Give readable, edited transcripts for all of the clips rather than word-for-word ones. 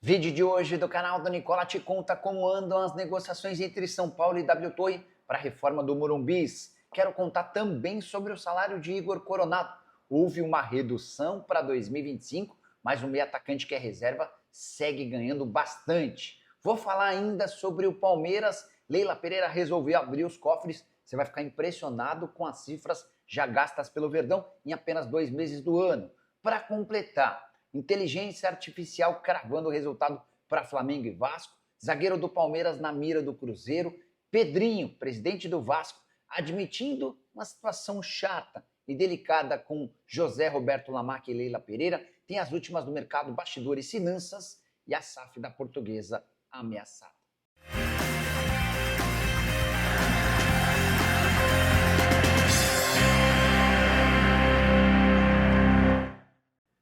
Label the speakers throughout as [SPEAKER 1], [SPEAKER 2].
[SPEAKER 1] Vídeo de hoje do canal do Nicola te conta como andam as negociações entre São Paulo e W Torre para a reforma do Morumbis. Quero contar também sobre o salário de Igor Coronado. Houve uma redução para 2025, mas o meio atacante que é reserva segue ganhando bastante. Vou falar ainda sobre o Palmeiras. Leila Pereira resolveu abrir os cofres. Você vai ficar impressionado com as cifras já gastas pelo Verdão em apenas 2 meses do ano. Para completar, inteligência artificial cravando o resultado para Flamengo e Vasco, zagueiro do Palmeiras na mira do Cruzeiro, Pedrinho, presidente do Vasco, admitindo uma situação chata e delicada com José Roberto Lamarque e Leila Pereira, tem as últimas do mercado, bastidores, finanças e a SAF da Portuguesa ameaçada.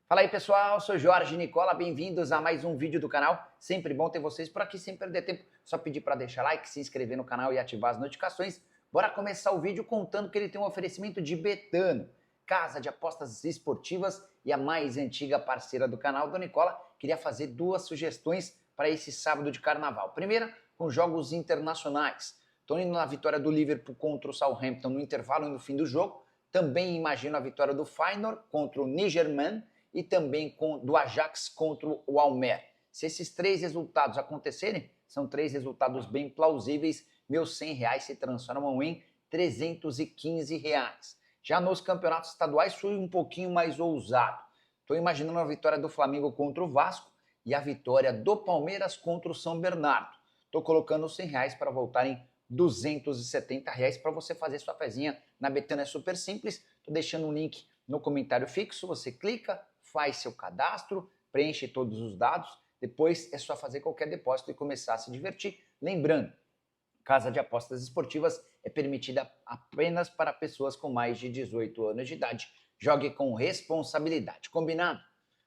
[SPEAKER 1] Fala aí pessoal, sou Jorge Nicola, bem-vindos a mais um vídeo do canal. Sempre bom ter vocês por aqui, sem perder tempo. Só pedir para deixar like, se inscrever no canal e ativar as notificações. Bora começar o vídeo contando que ele tem um oferecimento de Betano, casa de apostas esportivas e a mais antiga parceira do canal do Nicola. Queria fazer 2 sugestões para esse sábado de carnaval. Primeira, com jogos internacionais. Estou indo na vitória do Liverpool contra o Southampton no intervalo e no fim do jogo. Também imagino a vitória do Feyenoord contra o Nigerman e também do Ajax contra o Almer. Se esses 3 resultados acontecerem, são 3 resultados bem plausíveis, meus R$100 se transformam em R$315. Já nos campeonatos estaduais fui um pouquinho mais ousado. Estou imaginando a vitória do Flamengo contra o Vasco e a vitória do Palmeiras contra o São Bernardo. Estou colocando os R$100 para voltar em R$270 para você fazer sua fezinha na Betano. É super simples, estou deixando um link no comentário fixo, você clica, faz seu cadastro, preenche todos os dados, depois é só fazer qualquer depósito e começar a se divertir. Lembrando, casa de apostas esportivas é permitida apenas para pessoas com mais de 18 anos de idade. Jogue com responsabilidade, combinado?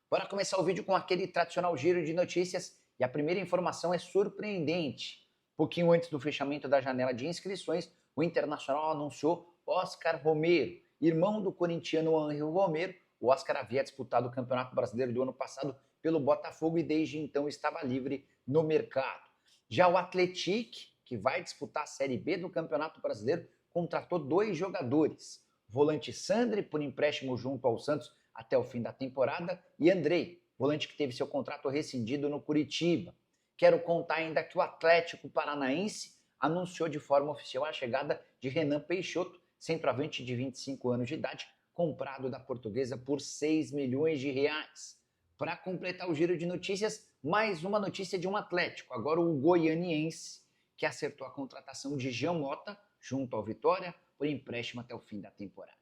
[SPEAKER 1] Bora começar o vídeo com aquele tradicional giro de notícias e a primeira informação é surpreendente. Pouquinho antes do fechamento da janela de inscrições, o Internacional anunciou Oscar Romero, irmão do corintiano Angel Romero. O Oscar havia disputado o Campeonato Brasileiro do ano passado pelo Botafogo e desde então estava livre no mercado. Já o Atlético, que vai disputar a Série B do Campeonato Brasileiro, contratou 2 jogadores. Volante Sandri, por empréstimo junto ao Santos até o fim da temporada, e Andrei, volante que teve seu contrato rescindido no Curitiba. Quero contar ainda que o Atlético Paranaense anunciou de forma oficial a chegada de Renan Peixoto, centroavante de 25 anos de idade, comprado da Portuguesa por R$6 milhões. Para completar o giro de notícias, mais uma notícia de um Atlético, agora o goianiense, que acertou a contratação de Jean Mota, junto ao Vitória, por empréstimo até o fim da temporada.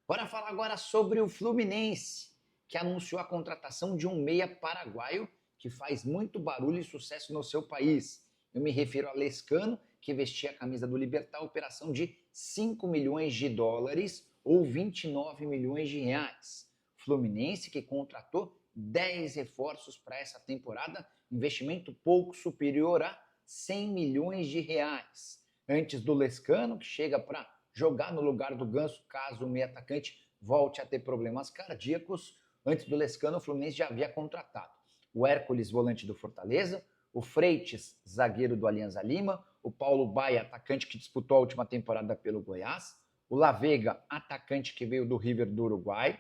[SPEAKER 1] Bora falar agora sobre o Fluminense, que anunciou a contratação de um meia paraguaio que faz muito barulho e sucesso no seu país. Eu me refiro a Lescano, que vestia a camisa do Libertad, operação de $5 milhões ou R$29 milhões. Fluminense que contratou 10 reforços para essa temporada, investimento pouco superior a R$100 milhões. Antes do Lescano, que chega para jogar no lugar do Ganso, caso o meio atacante volte a ter problemas cardíacos. Antes do Lescano, o Fluminense já havia contratado o Hércules, volante do Fortaleza, o Freitas, zagueiro do Alianza Lima, o Paulo Baia, atacante que disputou a última temporada pelo Goiás, o La Vega, atacante que veio do River do Uruguai,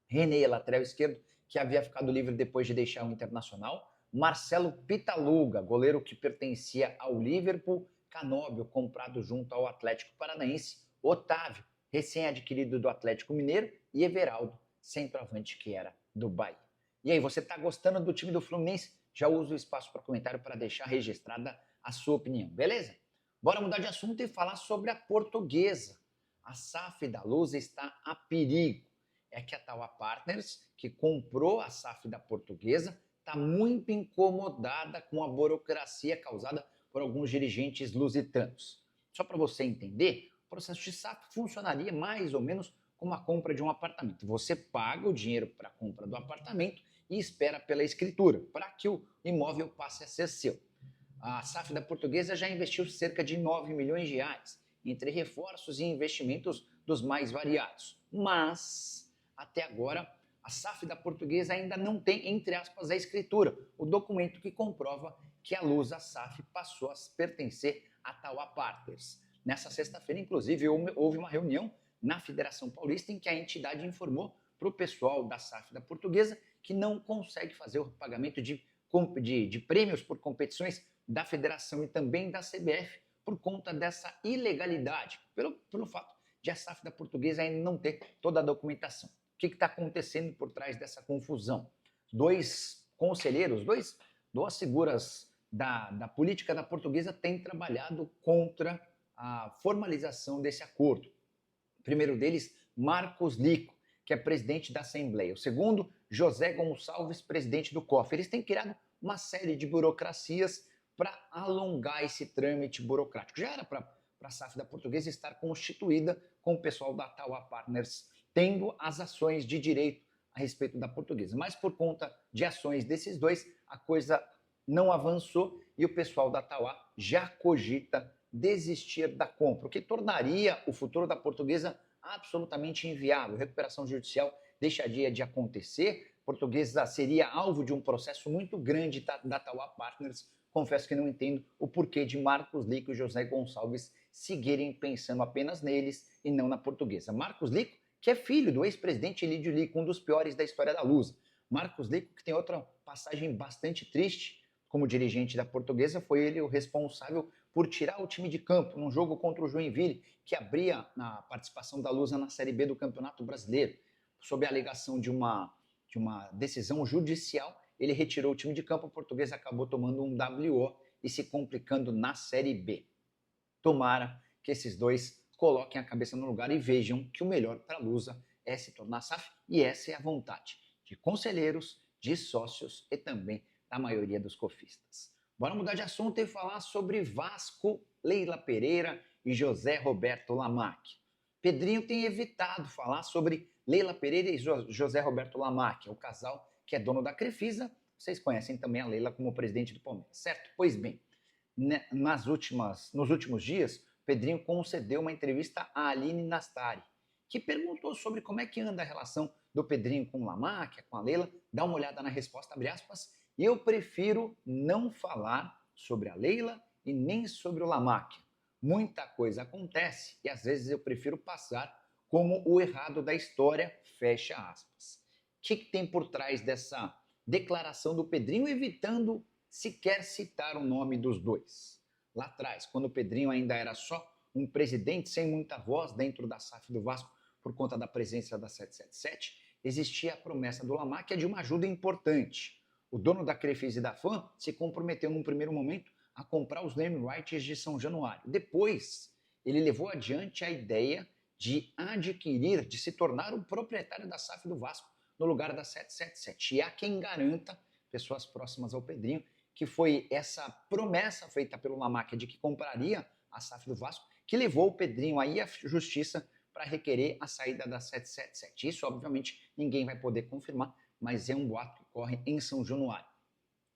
[SPEAKER 1] René, lateral esquerdo, que havia ficado livre depois de deixar o Internacional, Marcelo Pitaluga, goleiro que pertencia ao Liverpool, Canóbio, comprado junto ao Atlético Paranaense, Otávio, recém-adquirido do Atlético Mineiro, e Everaldo, centroavante que era do Bahia. E aí, você está gostando do time do Fluminense? Já usa o espaço para comentário para deixar registrada a sua opinião, beleza? Bora mudar de assunto e falar sobre a Portuguesa. A SAF da Lusa está a perigo. É que a Taua Partners, que comprou a SAF da Portuguesa, está muito incomodada com a burocracia causada por alguns dirigentes lusitanos. Só para você entender, o processo de SAF funcionaria mais ou menos como a compra de um apartamento. Você paga o dinheiro para a compra do apartamento e espera pela escritura, para que o imóvel passe a ser seu. A SAF da Portuguesa já investiu cerca de R$9 milhões, entre reforços e investimentos dos mais variados. Mas, até agora, A SAF da Portuguesa ainda não tem, entre aspas, a escritura, o documento que comprova que a Lusa SAF passou a pertencer à Tauá Partners. Nessa sexta-feira, inclusive, houve uma reunião na Federação Paulista em que a entidade informou para o pessoal da SAF da Portuguesa que não consegue fazer o pagamento de prêmios por competições da Federação e também da CBF por conta dessa ilegalidade, pelo fato de a SAF da Portuguesa ainda não ter toda a documentação. O que está acontecendo por trás dessa confusão? Dois conselheiros, duas figuras da política da Portuguesa têm trabalhado contra a formalização desse acordo. O primeiro deles, Marcos Lico, que é presidente da Assembleia. O segundo, José Gonçalves, presidente do COF. Eles têm criado uma série de burocracias para alongar esse trâmite burocrático. Já era para a SAF da Portuguesa estar constituída com o pessoal da Tauá Partners tendo as ações de direito a respeito da Portuguesa. Mas por conta de ações desses dois, a coisa não avançou e o pessoal da Tauá já cogita desistir da compra, o que tornaria o futuro da Portuguesa absolutamente inviável. Recuperação judicial deixaria de acontecer, a Portuguesa seria alvo de um processo muito grande da Tauá Partners. Confesso que não entendo o porquê de Marcos Lico e José Gonçalves seguirem pensando apenas neles e não na Portuguesa. Marcos Lico, que é filho do ex-presidente Lídio Lico, um dos piores da história da Lusa. Marcos Lico, que tem outra passagem bastante triste como dirigente da Portuguesa, foi ele o responsável por tirar o time de campo num jogo contra o Joinville, que abria a participação da Lusa na Série B do Campeonato Brasileiro. Sob a alegação de uma decisão judicial, ele retirou o time de campo, a Portuguesa acabou tomando um WO e se complicando na Série B. Tomara que esses dois coloquem a cabeça no lugar e vejam que o melhor para a Lusa é se tornar SAF, e essa é a vontade de conselheiros, de sócios e também da maioria dos cofistas. Bora mudar de assunto e falar sobre Vasco, Leila Pereira e José Roberto Lamarque. Pedrinho tem evitado falar sobre Leila Pereira e José Roberto Lamarque, o casal que é dono da Crefisa. Vocês conhecem também a Leila como presidente do Palmeiras, certo? Pois bem, nos últimos dias, Pedrinho concedeu uma entrevista à Aline Nastari, que perguntou sobre como é que anda a relação do Pedrinho com o Lamarque, com a Leila. Dá uma olhada na resposta, abre aspas. Eu prefiro não falar sobre a Leila e nem sobre o Lamarque. Muita coisa acontece e às vezes eu prefiro passar como o errado da história, fecha aspas. O que tem por trás dessa declaração do Pedrinho, evitando sequer citar o nome dos dois? Lá atrás, quando o Pedrinho ainda era só um presidente sem muita voz dentro da SAF do Vasco por conta da presença da 777, existia a promessa do Lamarque de uma ajuda importante. O dono da Crefisa e da FAM se comprometeu num primeiro momento a comprar os name rights de São Januário. Depois, ele levou adiante a ideia de adquirir, de se tornar o proprietário da SAF do Vasco no lugar da 777. E há quem garanta, pessoas próximas ao Pedrinho, que foi essa promessa feita pelo Lamarque de que compraria a SAF do Vasco que levou o Pedrinho aí à justiça para requerer a saída da 777. Isso, obviamente, ninguém vai poder confirmar, mas é um boato que corre em São Januário.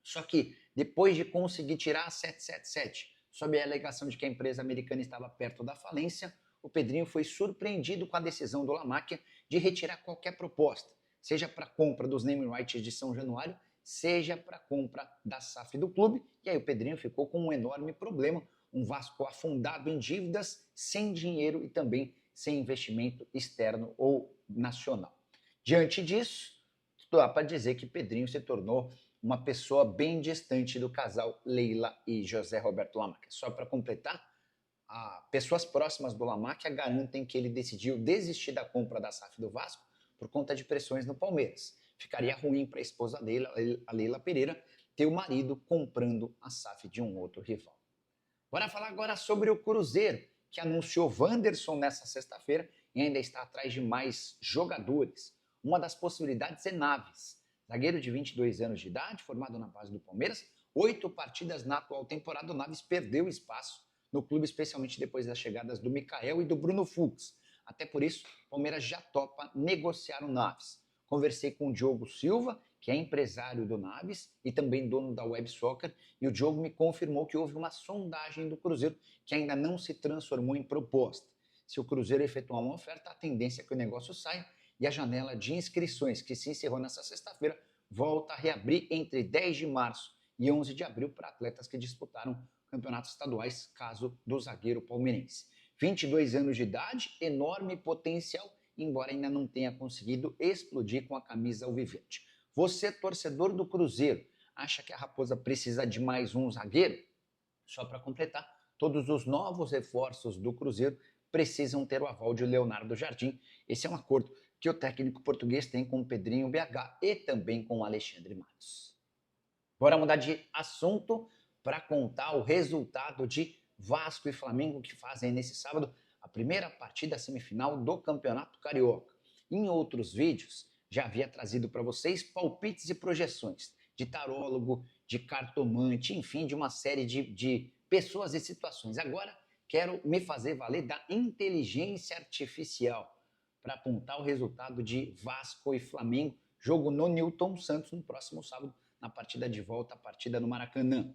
[SPEAKER 1] Só que, depois de conseguir tirar a 777, sob a alegação de que a empresa americana estava perto da falência, o Pedrinho foi surpreendido com a decisão do Lamarque de retirar qualquer proposta, seja para a compra dos name rights de São Januário, seja para a compra da SAF do clube. E aí o Pedrinho ficou com um enorme problema, um Vasco afundado em dívidas, sem dinheiro e também sem investimento externo ou nacional. Diante disso, dá para dizer que Pedrinho se tornou uma pessoa bem distante do casal Leila e José Roberto Lamarque. Só para completar, pessoas próximas do Lamarque garantem que ele decidiu desistir da compra da SAF do Vasco por conta de pressões no Palmeiras. Ficaria ruim para a esposa dele, a Leila Pereira, ter o marido comprando a SAF de um outro rival. Bora falar agora sobre o Cruzeiro, que anunciou Wanderson nessa sexta-feira e ainda está atrás de mais jogadores. Uma das possibilidades é Naves, zagueiro de 22 anos de idade, formado na base do Palmeiras. 8 partidas na atual temporada, o Naves perdeu espaço no clube, especialmente depois das chegadas do Mikael e do Bruno Fux. Até por isso, o Palmeiras já topa negociar o Naves. Conversei com o Diogo Silva, que é empresário do Naves e também dono da Web Soccer, e o Diogo me confirmou que houve uma sondagem do Cruzeiro que ainda não se transformou em proposta. Se o Cruzeiro efetuar uma oferta, a tendência é que o negócio saia e a janela de inscrições, que se encerrou nesta sexta-feira, volta a reabrir entre 10 de março e 11 de abril para atletas que disputaram campeonatos estaduais, caso do zagueiro palmeirense. 22 anos de idade, enorme potencial, embora ainda não tenha conseguido explodir com a camisa alviverde. Você, torcedor do Cruzeiro, acha que a Raposa precisa de mais um zagueiro? Só para completar, todos os novos reforços do Cruzeiro precisam ter o aval de Leonardo Jardim. Esse é um acordo que o técnico português tem com o Pedrinho BH e também com o Alexandre Matos. Bora mudar de assunto para contar o resultado de Vasco e Flamengo, que fazem nesse sábado a primeira partida semifinal do Campeonato Carioca. Em outros vídeos, já havia trazido para vocês palpites e projeções de tarólogo, de cartomante, enfim, de uma série de pessoas e situações. Agora, quero me fazer valer da inteligência artificial para apontar o resultado de Vasco e Flamengo, jogo no Newton Santos no próximo sábado, na partida de volta, a partida no Maracanã.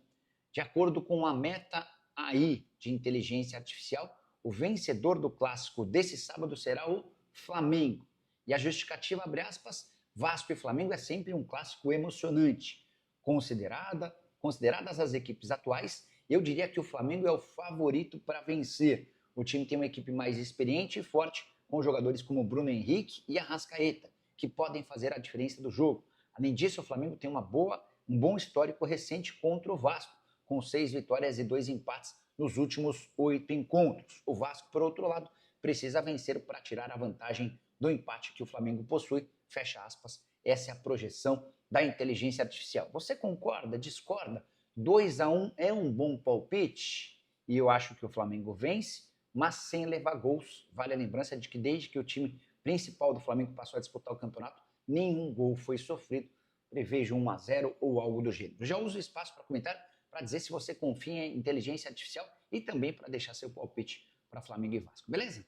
[SPEAKER 1] De acordo com a Meta AI de inteligência artificial, o vencedor do clássico desse sábado será o Flamengo. E a justificativa, abre aspas, Vasco e Flamengo é sempre um clássico emocionante. Consideradas as equipes atuais, eu diria que o Flamengo é o favorito para vencer. O time tem uma equipe mais experiente e forte, com jogadores como Bruno Henrique e Arrascaeta, que podem fazer a diferença do jogo. Além disso, o Flamengo tem um bom histórico recente contra o Vasco, com 6 vitórias e 2 empates nos últimos 8 encontros. O Vasco, por outro lado, precisa vencer para tirar a vantagem do empate que o Flamengo possui, fecha aspas. Essa é a projeção da inteligência artificial. Você concorda, discorda? 2-1 é um bom palpite? E eu acho que o Flamengo vence, mas sem levar gols. Vale a lembrança de que desde que o time principal do Flamengo passou a disputar o campeonato, nenhum gol foi sofrido. Prevejo 1-0 ou algo do gênero. Já uso o espaço para comentar, para dizer se você confia em inteligência artificial e também para deixar seu palpite para Flamengo e Vasco, beleza?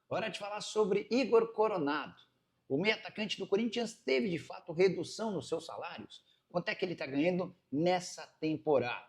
[SPEAKER 1] Hora de falar sobre Igor Coronado. O meio atacante do Corinthians teve, de fato, redução nos seus salários. Quanto é que ele está ganhando nessa temporada?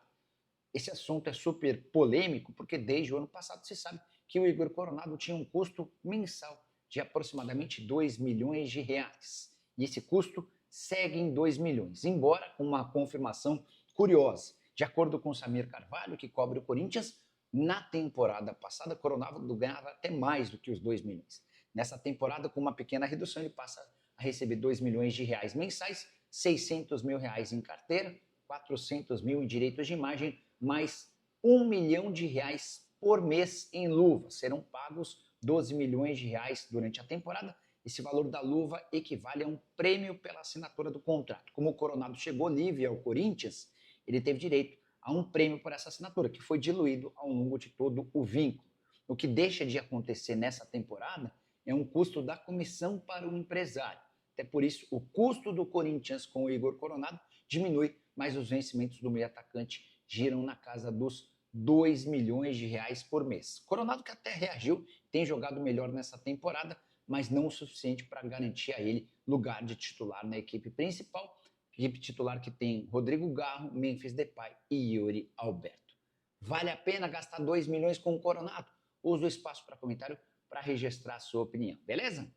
[SPEAKER 1] Esse assunto é super polêmico, porque desde o ano passado se sabe que o Igor Coronado tinha um custo mensal de aproximadamente 2 milhões de reais. E esse custo segue em 2 milhões, embora com uma confirmação curiosa. De acordo com Samir Carvalho, que cobre o Corinthians, na temporada passada, Coronado ganhava até mais do que os 2 milhões. Nessa temporada, com uma pequena redução, ele passa a receber 2 milhões de reais mensais, 600 mil reais em carteira, 400 mil em direitos de imagem, mais 1 milhão de reais por mês em luvas. Serão pagos 12 milhões de reais durante a temporada. Esse valor da luva equivale a um prêmio pela assinatura do contrato. Como o Coronado chegou livre ao Corinthians, ele teve direito a um prêmio por essa assinatura, que foi diluído ao longo de todo o vínculo. O que deixa de acontecer nessa temporada é um custo da comissão para o empresário. Até por isso, o custo do Corinthians com o Igor Coronado diminui, mas os vencimentos do meio atacante giram na casa dos 2 milhões de reais por mês. Coronado que até reagiu, tem jogado melhor nessa temporada, mas não o suficiente para garantir a ele lugar de titular na equipe principal, equipe titular que tem Rodrigo Garro, Memphis Depay e Yuri Alberto. Vale a pena gastar 2 milhões com o Coronado? Usa o espaço para comentário para registrar a sua opinião, beleza?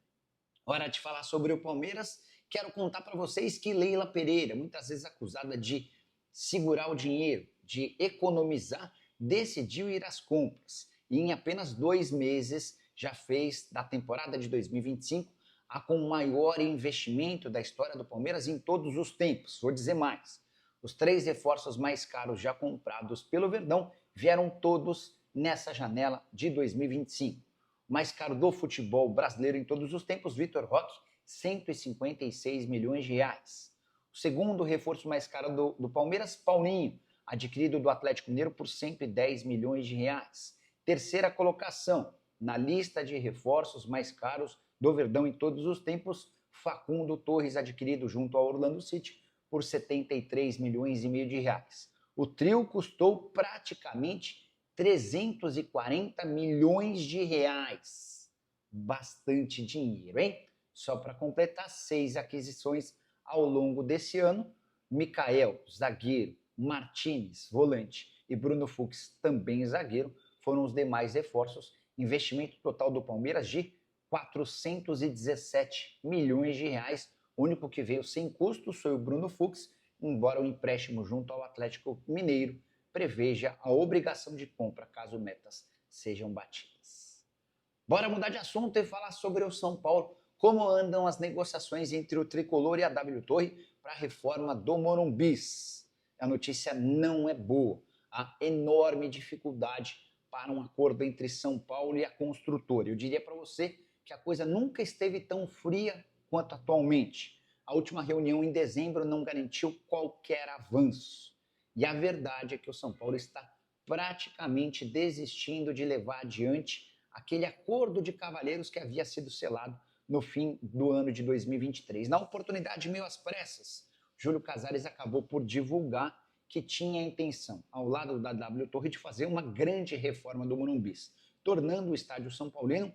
[SPEAKER 1] Hora de falar sobre o Palmeiras. Quero contar para vocês que Leila Pereira, muitas vezes acusada de segurar o dinheiro, de economizar, decidiu ir às compras. E em apenas 2 meses já fez da temporada de 2025 a com o maior investimento da história do Palmeiras em todos os tempos. Vou dizer mais. Os 3 reforços mais caros já comprados pelo Verdão vieram todos nessa janela de 2025. O mais caro do futebol brasileiro em todos os tempos, Vitor Roque, 156 milhões de reais. O segundo reforço mais caro do Palmeiras, Paulinho, adquirido do Atlético Mineiro por 110 milhões de reais. Terceira colocação na lista de reforços mais caros do Verdão em todos os tempos, Facundo Torres, adquirido junto ao Orlando City por 73 milhões e meio de reais. O trio custou praticamente 340 milhões de reais. Bastante dinheiro, hein? Só para completar, 6 aquisições ao longo desse ano. Mikael, zagueiro, Martínez, volante e Bruno Fux, também zagueiro, foram os demais reforços. Investimento total do Palmeiras de 417 milhões de reais. O único que veio sem custos foi o Bruno Fux, embora o empréstimo junto ao Atlético Mineiro preveja a obrigação de compra caso metas sejam batidas. Bora mudar de assunto e falar sobre o São Paulo. Como andam as negociações entre o Tricolor e a W Torre para a reforma do Morumbi? A notícia não é boa. Há enorme dificuldade para um acordo entre São Paulo e a construtora. Eu diria para você que a coisa nunca esteve tão fria quanto atualmente. A última reunião em dezembro não garantiu qualquer avanço. E a verdade é que o São Paulo está praticamente desistindo de levar adiante aquele acordo de cavalheiros que havia sido selado no fim do ano de 2023. Na oportunidade, meio às pressas, Júlio Casares acabou por divulgar que tinha a intenção, ao lado da W Torre, de fazer uma grande reforma do Morumbi, tornando o estádio São Paulino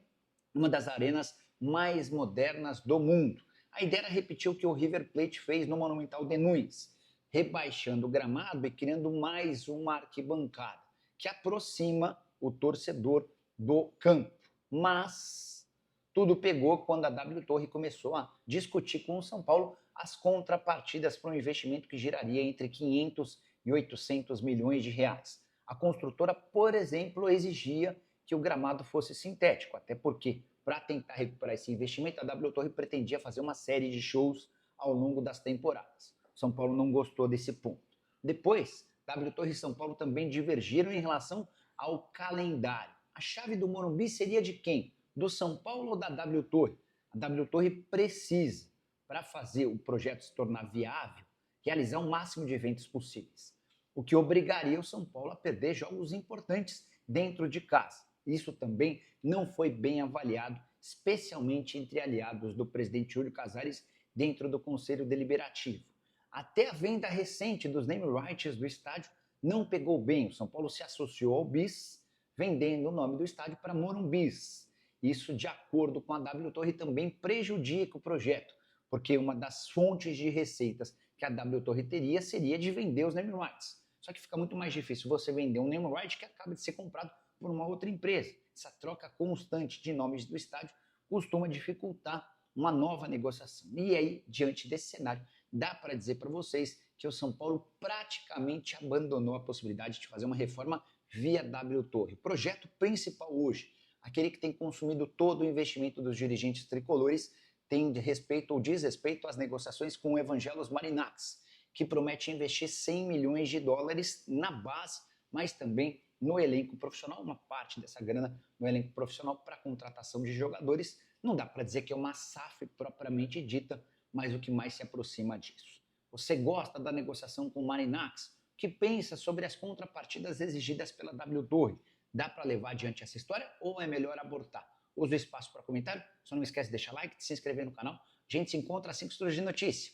[SPEAKER 1] uma das arenas mais modernas do mundo. A ideia era repetir o que o River Plate fez no Monumental de Núñez, rebaixando o gramado e criando mais uma arquibancada, que aproxima o torcedor do campo. Mas tudo pegou quando a W Torre começou a discutir com o São Paulo as contrapartidas para um investimento que giraria entre 500 e 800 milhões de reais. A construtora, por exemplo, exigia que o gramado fosse sintético, até porque, para tentar recuperar esse investimento, a W Torre pretendia fazer uma série de shows ao longo das temporadas. São Paulo não gostou desse ponto. Depois, W Torre e São Paulo também divergiram em relação ao calendário. A chave do Morumbi seria de quem? Do São Paulo ou da W Torre? A W Torre precisa, para fazer o projeto se tornar viável, realizar o máximo de eventos possíveis, o que obrigaria o São Paulo a perder jogos importantes dentro de casa. Isso também não foi bem avaliado, especialmente entre aliados do presidente Júlio Casares dentro do Conselho Deliberativo. Até a venda recente dos name rights do estádio não pegou bem. O São Paulo se associou ao BIS, vendendo o nome do estádio para Morumbis. Isso, de acordo com a W Torre, também prejudica o projeto, porque uma das fontes de receitas que a W Torre teria seria de vender os name rights. Só que fica muito mais difícil você vender um name right que acaba de ser comprado por uma outra empresa. Essa troca constante de nomes do estádio costuma dificultar uma nova negociação. E aí, diante desse cenário, dá para dizer para vocês que o São Paulo praticamente abandonou a possibilidade de fazer uma reforma via W Torre. O projeto principal hoje, aquele que tem consumido todo o investimento dos dirigentes tricolores, tem respeito ou desrespeito às negociações com o Evangelos Marinax, que promete investir 100 milhões de dólares na base, mas também no elenco profissional, uma parte dessa grana no elenco profissional para contratação de jogadores. Não dá para dizer que é uma SAF propriamente dita, mas o que mais se aproxima disso. Você gosta da negociação com o Marinax? O que pensa sobre as contrapartidas exigidas pela W Torre? Dá para levar adiante essa história ou é melhor abortar? Usa o espaço para comentário. Só não esquece de deixar like, de se inscrever no canal. A gente se encontra assim que surgir notícia.